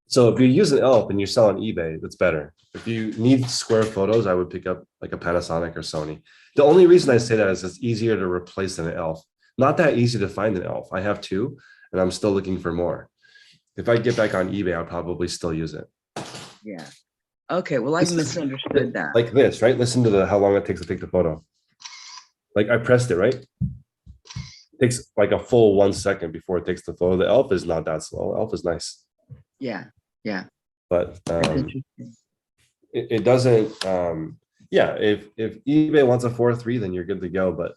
So if you use an ELF and you sell on eBay, that's better. If you need square photos, I would pick up like a Panasonic or Sony. The only reason I say that is it's easier to replace than an ELF. Not that easy to find an ELF. I have 2 and I'm still looking for more. If I get back on eBay, I'll probably still use it. Yeah. Okay, well, I misunderstood that. Like this, right? Listen to how long it takes to take the photo. Like I pressed it, right? It takes like a full 1 second before it takes the photo. The ELF is not that slow. ELF is nice. Yeah, yeah. But That's interesting. it doesn't, yeah, if eBay wants a 4.3, then you're good to go. But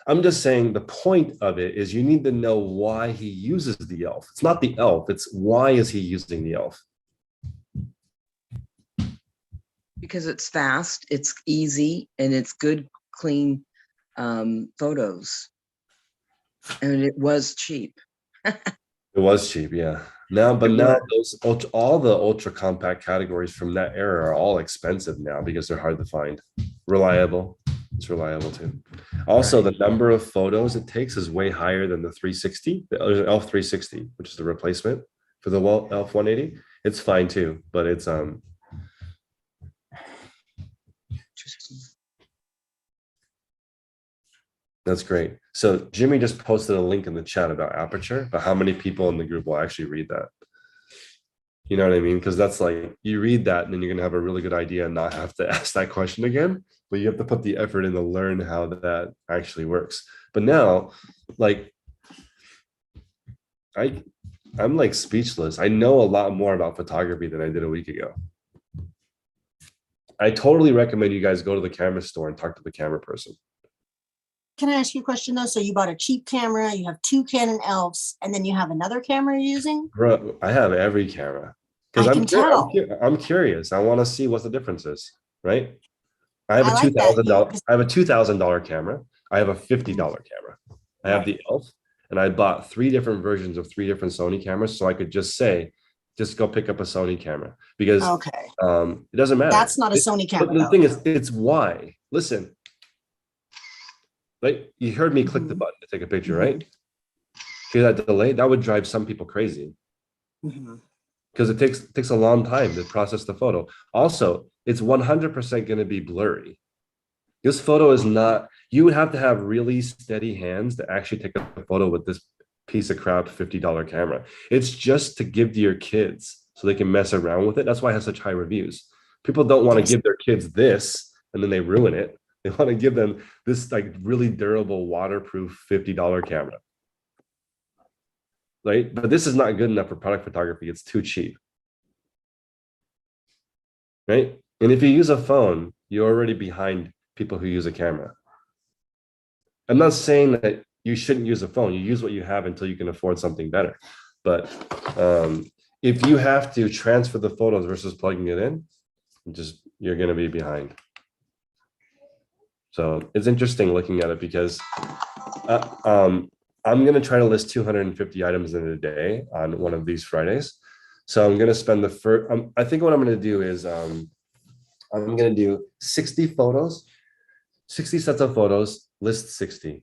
I'm just saying the point of it is you need to know why he uses the ELPH. It's not the ELPH, it's why is he using the ELPH? Because it's fast, it's easy, and it's good, clean photos. And it was cheap. It was cheap, yeah. Now, but now all the ultra compact categories from that era are all expensive now because they're hard to find. Reliable, it's reliable too. Also, the number of photos it takes is way higher than the 360, the ELPH 360, which is the replacement for the ELPH 180. It's fine too, but it's that's great. So Jimmy just posted a link in the chat about aperture, but how many people in the group will actually read that? You know what I mean? Because that's like, you read that and then you're gonna have a really good idea and not have to ask that question again, but you have to put the effort in to learn how that actually works. But now, like, I'm like speechless. I know a lot more about photography than I did a week ago. I totally recommend you guys go to the camera store and talk to the camera person. Can I ask you a question though? So you bought a cheap camera, you have 2 Canon ELPHs, and then you have another camera you're using? Bro, I have every camera. I can tell. I'm curious. I want to see what the difference is, right? I have I a like that. $2,000. I have a $2,000 camera. I have a $50 camera. I have the ELPH, and I bought 3 different versions of 3 different Sony cameras, so I could just say, just go pick up a Sony camera because Okay. it doesn't matter. That's not a Sony camera. But the though. thing is, it's why. Listen, like you heard me click the button to take a picture, right? Hear that delay? That would drive some people crazy Mhm. because it takes a long time to process the photo. Also, it's 100% going to be blurry. This photo is not. You would have to have really steady hands to actually take a photo with this piece of crap $50 camera. It's just to give to your kids so they can mess around with it. That's why it has such high reviews. People don't want to give their kids this and then they ruin it. They want to give them this like really durable, waterproof $50 camera. Right? But this is not good enough for product photography. It's too cheap. Right? And if you use a phone, you're already behind people who use a camera. I'm not saying that you shouldn't use a phone. You use what you have until you can afford something better. But if you have to transfer the photos versus plugging it in, you're going to be behind. So it's interesting looking at it because I'm going to try to list 250 items in a day on one of these Fridays. So I'm going to spend the first, I think what I'm going to do is I'm going to do 60 photos, 60 sets of photos, list 60.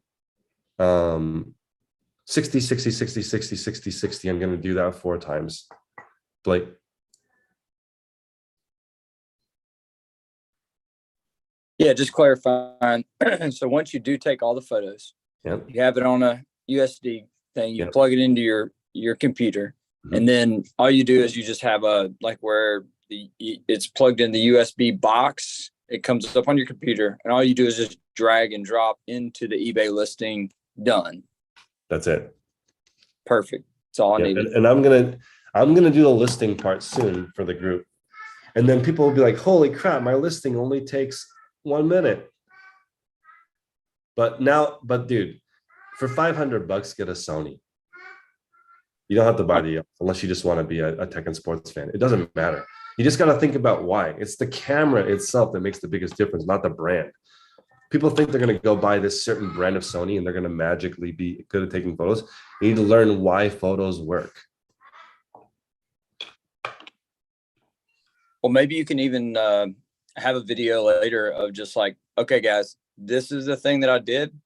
60, 60, 60, 60, 60, 60. I'm going to do that 4 times. Blake. Yeah, just clarifying. So once you do take all the photos, you have it on a USD thing, you plug it into your computer, and then all you do is you just have a like where it's plugged in the USB box. It comes up on your computer, and all you do is just drag and drop into the eBay listing. Done. That's it. Perfect. That's all I needed. And I'm gonna do the listing part soon for the group, and then people will be like, "Holy crap! My listing only takes 1 minute." But dude, for $500, get a Sony. You don't have to buy the unless you just want to be a tech and sports fan. It doesn't matter. You just got to think about why. It's the camera itself that makes the biggest difference, not the brand. People think they're going to go buy this certain brand of Sony and they're going to magically be good at taking photos. You need to learn why photos work. Well, maybe you can even have a video later of just like, okay, guys, this is the thing that I did.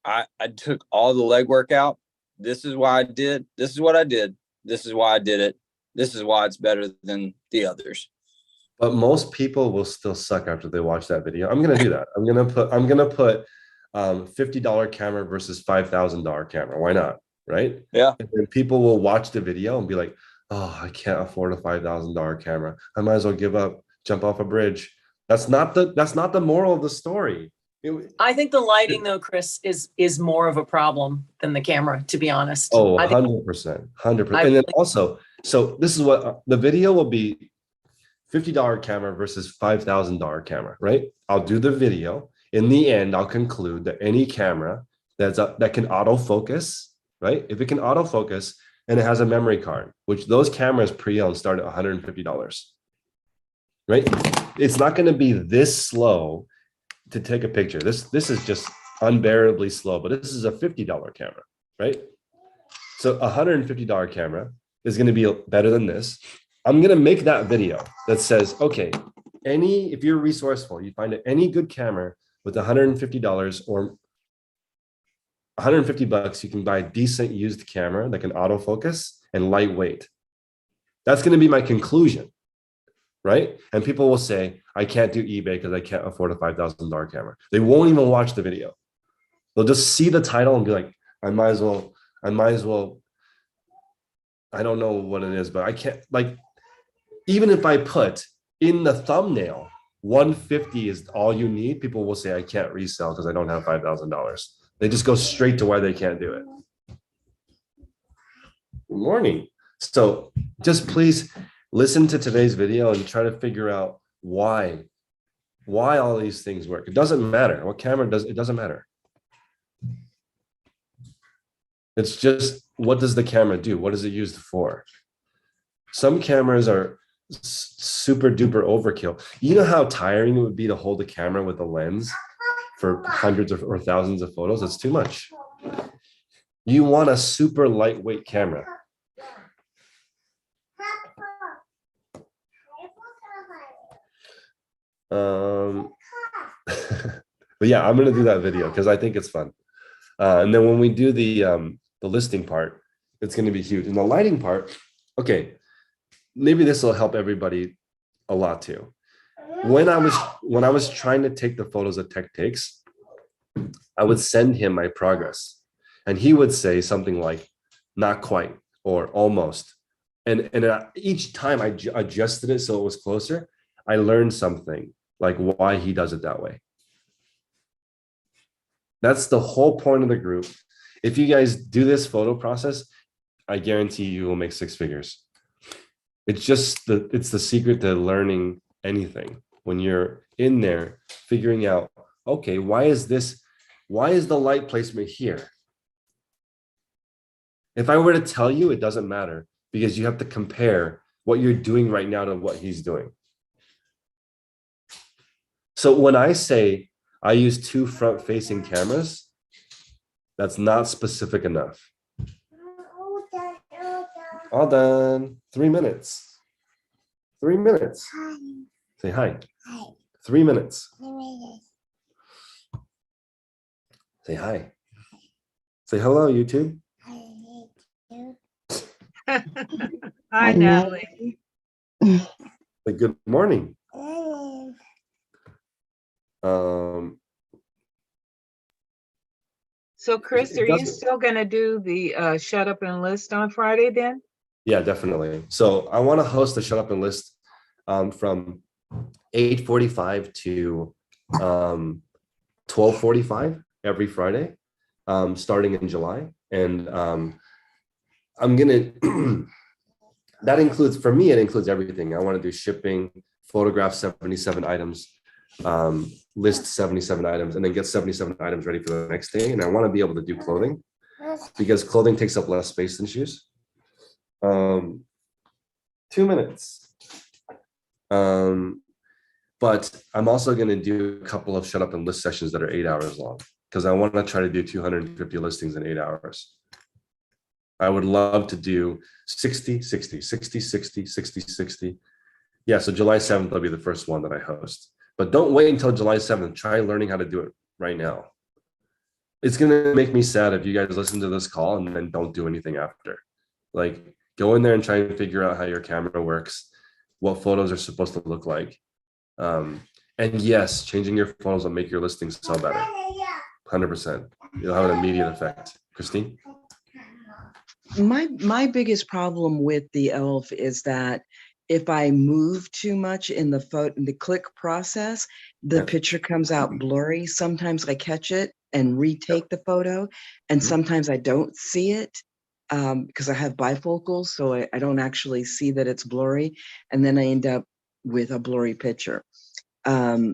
I took all the legwork out. This is why I did. This is what I did. This is why I did it. This is why it's better than the others. But most people will still suck after they watch that video. I'm gonna do that. I'm gonna put $50 camera versus $5,000 camera. Why not? Right? Yeah. And then people will watch the video and be like, "Oh, I can't afford a $5,000 camera. I might as well give up, jump off a bridge." That's not the moral of the story. I think the lighting though, Chris, is more of a problem than the camera, to be honest. Oh, I think 100%. And then also, so this is what the video will be $50 camera versus $5,000 camera, right? I'll do the video. In the end, I'll conclude that any camera that can autofocus, right? If it can autofocus and it has a memory card, which those cameras pre-owned start at $150, right? It's not going to be this slow to take a picture. This is just unbearably slow, but this is a $50 camera, right? So $150 camera is going to be better than this. I'm going to make that video that says, okay, if you're resourceful, you find any good camera with $150 or $150, you can buy a decent used camera that can autofocus and lightweight. That's going to be my conclusion, right? And people will say, I can't do eBay because I can't afford a $5,000 camera. They won't even watch the video. They'll just see the title and be like, I might as well, I don't know what it is, but I can't, like, even if I put in the thumbnail, 150 is all you need, people will say, I can't resell because I don't have $5,000. They just go straight to why they can't do it. Good morning. So just please listen to today's video and try to figure out why all these things work. It doesn't matter what camera does. It doesn't matter. It's just, what does the camera do? What is it used for? Some cameras are super duper overkill. You know how tiring it would be to hold a camera with a lens for hundreds or thousands of photos? It's too much. You want a super lightweight camera. But yeah, I'm going to do that video because I think it's fun. And then when we do the listing part, it's going to be huge. And the lighting part, okay, maybe this will help everybody a lot too. When I was trying to take the photos that Tech takes, I would send him my progress, and he would say something like, "Not quite" or "almost." And each time I adjusted it so it was closer, I learned something, like why he does it that way. That's the whole point of the group. If you guys do this photo process, I guarantee you will make 6 figures. It's just it's the secret to learning anything. When you're in there figuring out, okay, why is the light placement here? If I were to tell you, it doesn't matter, because you have to compare what you're doing right now to what he's doing. So when I say I use 2 front-facing cameras, that's not specific enough. All done. 3 minutes. 3 minutes. Say hi. 3 minutes. Say hi. Say hello, YouTube. Hi, Natalie. Say good morning. So Chris, are you still gonna do the Shut Up and List on Friday then? Yeah, definitely. So I want to host the Shut Up and List from 8:45 to 12:45 every Friday, starting in July. And I'm gonna that includes, for me, it includes everything. I want to do shipping, photograph 77 items, list 77 items, and then get 77 items ready for the next day. And I want to be able to do clothing, because clothing takes up less space than shoes. 2 minutes. But I'm also going to do a couple of Shut Up and List sessions that are 8 hours long, because I want to try to do 250 listings in 8 hours. I would love to do 60, 60, 60, 60, 60, 60. Yeah, so July 7th will be the first one that I host. But don't wait until July 7th. Try learning how to do it right now. It's going to make me sad if you guys listen to this call and then don't do anything after. Like, go in there and try and figure out how your camera works, what photos are supposed to look like. And yes, changing your photos will make your listings sell better. 100%. You'll have an immediate effect. Christine? My biggest problem with the ELPH is that if I move too much in the click process, the picture comes out blurry. Sometimes I catch it and retake the photo, and sometimes I don't see it because I have bifocals, so I don't actually see that it's blurry. And then I end up with a blurry picture. There's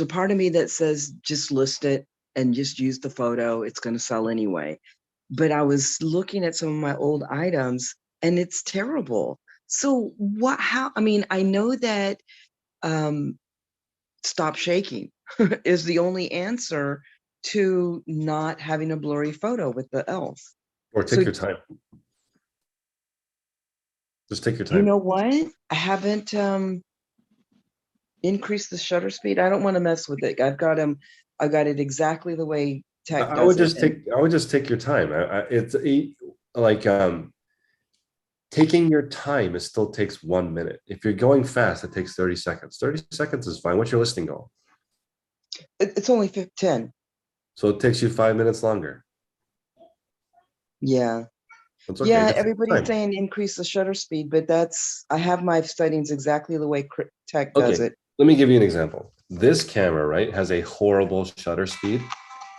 a part of me that says just list it and just use the photo. It's going to sell anyway. But I was looking at some of my old items and it's terrible. So I know that stop shaking is the only answer to not having a blurry photo with the ELPH. Or take your time. Just take your time. You know what? I haven't increased the shutter speed. I don't want to mess with it. I've got it exactly the way Tech does I would just take your time. Taking your time, it still takes 1 minute. If you're going fast, it takes 30 seconds. 30 seconds is fine. What's your listing goal? It's only 10. So it takes you 5 minutes longer. Yeah. Okay. Yeah, everybody's saying increase the shutter speed, but I have my settings exactly the way Tech does it. Let me give you an example. This camera, right, has a horrible shutter speed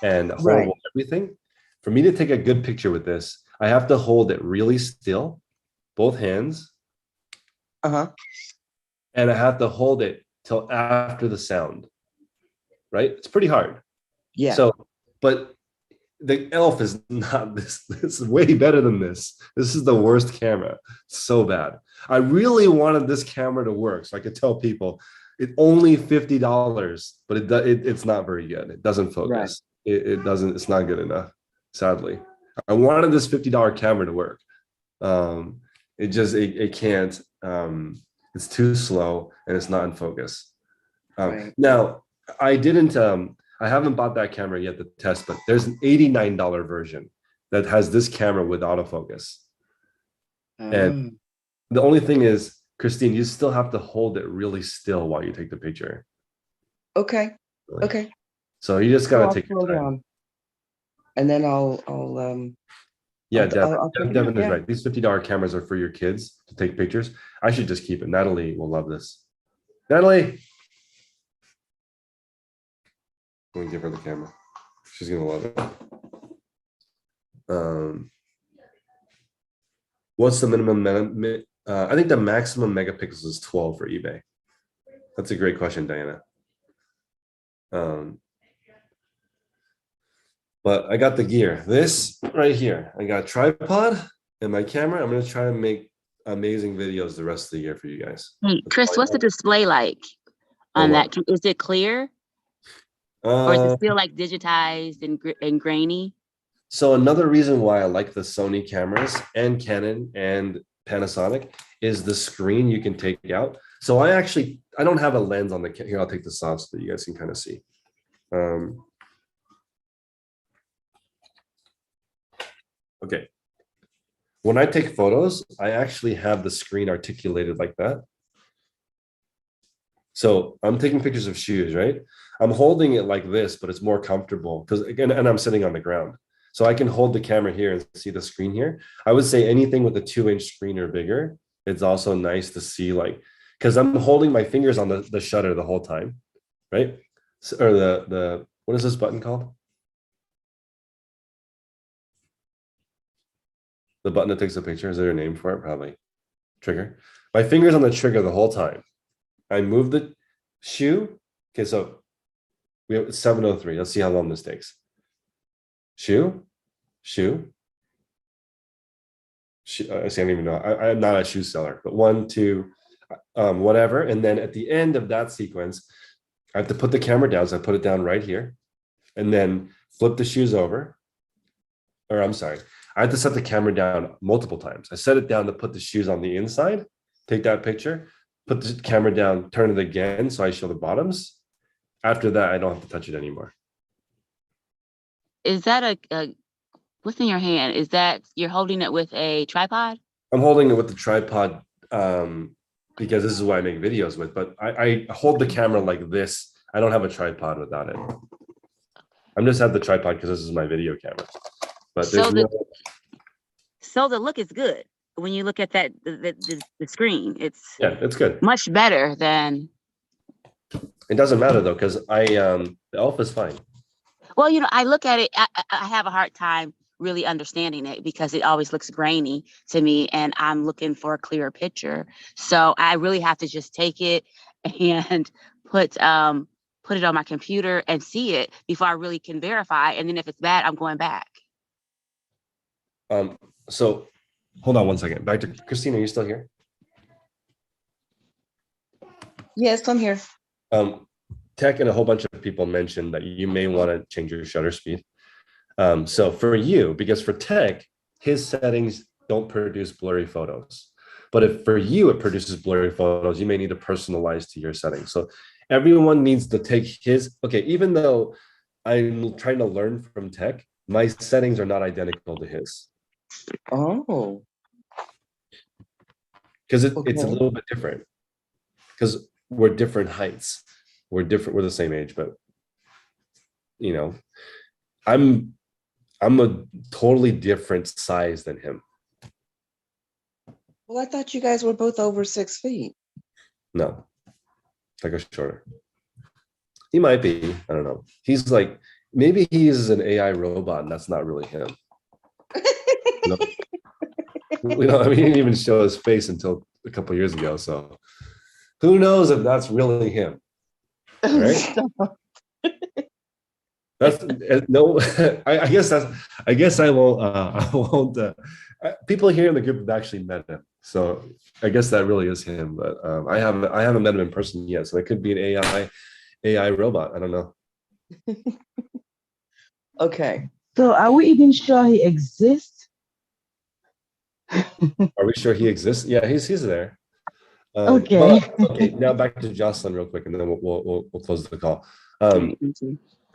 and horrible everything. For me to take a good picture with this, I have to hold it really still, both hands. And I have to hold it till after the sound, right? It's pretty hard. Yeah. So, but the ELPH is not this. This is way better than this. This is the worst camera. It's so bad. I really wanted this camera to work, so I could tell people it's only $50, but it's not very good. It doesn't focus. Right. It doesn't. It's not good enough. Sadly, I wanted this $50 camera to work. It can't. It's too slow and it's not in focus. Now, I haven't bought that camera yet to test, but there's an $89 version that has this camera with autofocus. And the only thing is, Christine, you still have to hold it really still while you take the picture. Okay. So you just gotta take your time. Down. And then I'll Devin is right. These $50 cameras are for your kids to take pictures. I should just keep it. Natalie will love this. Natalie. I'm gonna give her the camera. She's gonna love it. What's the minimum? I think the maximum megapixels is 12 for eBay. That's a great question, Diana. But I got the gear. This right here. I got a tripod and my camera. I'm gonna try to make amazing videos the rest of the year for you guys. Hey, Chris, what's the display like on that? Is it clear? Or is it still like digitized and grainy? So another reason why I like the Sony cameras and Canon and Panasonic is the screen you can take out. So I don't have a lens on the camera. Here, I'll take this off so that you guys can kind of see. Okay. When I take photos, I actually have the screen articulated like that. So I'm taking pictures of shoes, right? I'm holding it like this, but it's more comfortable because again, and I'm sitting on the ground. So I can hold the camera here and see the screen here. I would say anything with a 2-inch screen or bigger, it's also nice to see because I'm holding my fingers on the shutter the whole time, right? Or the what is this button called? The button that takes the picture, is there a name for it? Probably. Trigger. My finger's on the trigger the whole time. I move the shoe. Okay, so we have 7:03. Let's see how long this takes. Shoe. I don't even know. I'm not a shoe seller, but 1, 2, whatever. And then at the end of that sequence, I have to put the camera down. So I put it down right here and then flip the shoes over. Or I'm sorry. I had to set the camera down multiple times. I set it down to put the shoes on the inside, take that picture, put the camera down, turn it again so I show the bottoms. After that, I don't have to touch it anymore. Is that what's in your hand? Is that you're holding it with a tripod? I'm holding it with the tripod because this is what I make videos with, but I hold the camera like this. I don't have a tripod without it. I'm just have the tripod because this is my video camera. But so the look is good when you look at that the screen. It's good. Much better than. It doesn't matter though because the ELPH is fine. Well, I look at it. I have a hard time really understanding it because it always looks grainy to me and I'm looking for a clearer picture. So I really have to just take it and put it on my computer and see it before I really can verify. And then if it's bad, I'm going back. So hold on one second. Back to Christina, are you still here? Yes, I'm here. Tech and a whole bunch of people mentioned that you may want to change your shutter speed. So for you, because for Tech, his settings don't produce blurry photos. But if for you it produces blurry photos, you may need to personalize to your settings. So everyone needs to take his, okay, even though I'm trying to learn from Tech, my settings are not identical to his. Oh. Because it's a little bit different. Because we're different heights. We're the same age, but you know, I'm a totally different size than him. Well, I thought you guys were both over 6 feet. No, I go shorter. He might be. I don't know. He's like, maybe he's an AI robot and that's not really him. I mean, he didn't even show his face until a couple of years ago. So who knows if that's really him? Right? That's no. I guess I won't. People here in the group have actually met him, so I guess that really is him. But I haven't met him in person yet, so it could be an AI robot. I don't know. Okay. So are we even sure he exists? Are we sure he exists? Yeah, he's there. Okay. Okay. Now back to Jocelyn real quick, and then we'll close the call.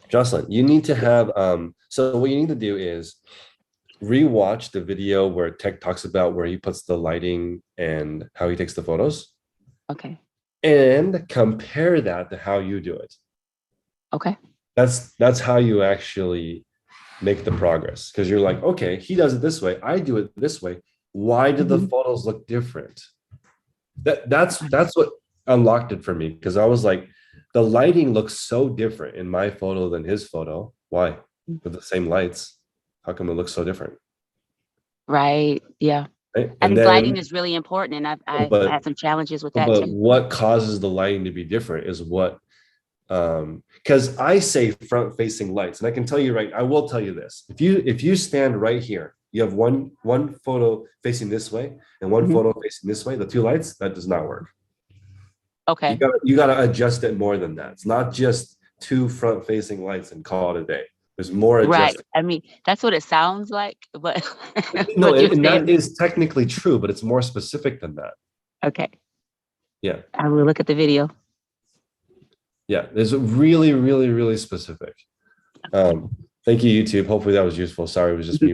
Jocelyn, you need to have so what you need to do is rewatch the video where Tech talks about where he puts the lighting and how he takes the photos. Okay. And compare that to how you do it. Okay. That's how you actually make the progress, because you're like, okay, he does it this way, I do it this way. Why did the photos look different? That's what unlocked it for me, because I was like, the lighting looks so different in my photo than his photo. Why? With the same lights, how come it looks so different? Right. Yeah. Right? And then, lighting is really important, and I've had some challenges with that but too. what causes the lighting to be different is what, because I say front facing lights, and I can tell you I will tell you this. If you stand right here, you have one photo facing this way and one photo facing this way, the two lights, that does not work. Okay. You gotta adjust it more than that. It's not just two front facing lights and call it a day. There's more adjustment. Right. I mean, that's what it sounds like, but no, but and that is technically true, but it's more specific than that. Okay. Yeah. I will look at the video. Yeah, it's really, really, really specific. Thank you, YouTube. Hopefully that was useful. Sorry, it was just me.